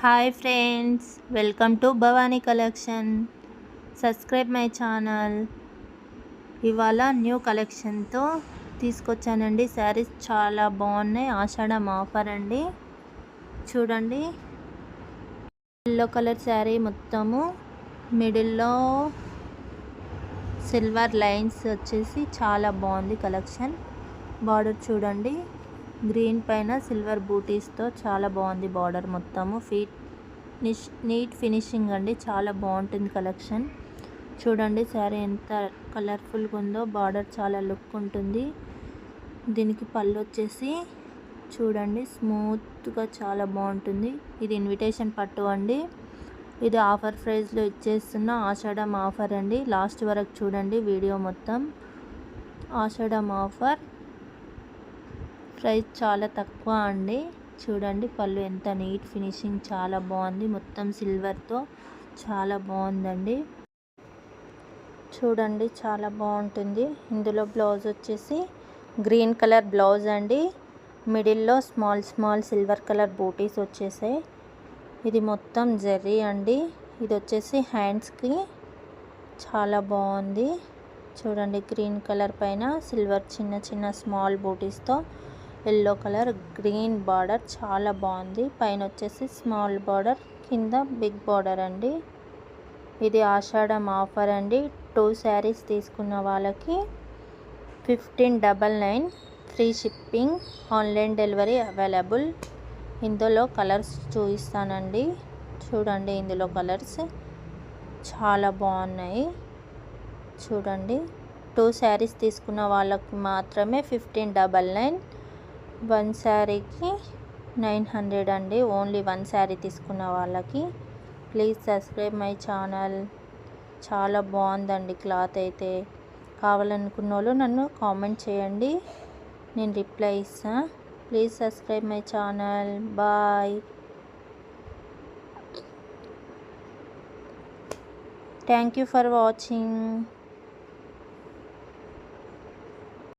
Hi friends, welcome to Bhavani collection. Subscribe my channel. ఇవాళ new కలెక్షన్తో తీసుకొచ్చానండి. శారీస్ చాలా బాగున్నాయి. ఆషాఢం ఆఫర్ అండి. చూడండి, ఎల్లో కలర్ శారీ మొత్తము మిడిల్లో సిల్వర్ లైన్స్ వచ్చేసి చాలా బాగుంది కలెక్షన్. బార్డర్ చూడండి, గ్రీన్ పైన సిల్వర్ బూటీస్తో చాలా బాగుంది బార్డర్ మొత్తము. నీట్ ఫినిషింగ్ అండి, చాలా బాగుంటుంది కలెక్షన్. చూడండి శారీ ఎంత కలర్ఫుల్గా ఉందో. బార్డర్ చాలా లుక్ ఉంటుంది. దీనికి పళ్ళు వచ్చేసి చూడండి స్మూత్గా చాలా బాగుంటుంది. ఇది ఇన్విటేషన్ పట్టు అండి. ఇది ఆఫర్ ప్రైస్లో ఇచ్చేస్తున్న ఆషాఢం ఆఫర్ అండి. లాస్ట్ వరకు చూడండి వీడియో మొత్తం. ఆషాఢం ఆఫర్ ప్రైస్ చాలా తక్కువ అండి. చూడండి పళ్ళు ఎంత నీట్ ఫినిషింగ్, చాలా బాగుంది. మొత్తం సిల్వర్తో చాలా బాగుందండి. చూడండి చాలా బాగుంటుంది. ఇందులో బ్లౌజ్ వచ్చేసి గ్రీన్ కలర్ బ్లౌజ్ అండి. మిడిల్లో స్మాల్ సిల్వర్ కలర్ బూటీస్ వచ్చేసాయి. ఇది మొత్తం జెర్రీ అండి. ఇది వచ్చేసి హ్యాండ్స్కి చాలా బాగుంది. చూడండి గ్రీన్ కలర్ పైన సిల్వర్ చిన్న స్మాల్ బూటీస్తో ఎల్లో కలర్ గ్రీన్ బార్డర్ చాలా బాగుంది. పైన వచ్చేసి స్మాల్ బార్డర్, కింద బిగ్ బార్డర్ అండి. ఇది ఆషాఢం ఆఫర్ అండి. 2 శారీస్ తీసుకున్న వాళ్ళకి 1599 free shipping, online delivery available. ఇందులో కలర్స్ చూపిస్తానండి. చూడండి ఇందులో కలర్స్ చాలా బాగున్నాయి. చూడండి 2 శారీస్ తీసుకున్న వాళ్ళకి మాత్రమే 1599. 1 శారీకి 900 అండి. ఓన్లీ 1 శారీ తీసుకున్న వాళ్ళకి. Please subscribe my channel. చాలా బాగుందండి క్లాత్ అయితే. కావాలనుకున్న వాళ్ళు నన్ను కామెంట్ చేయండి, నేను రిప్లై ఇస్తా. Please subscribe my channel. Bye. Thank you for watching.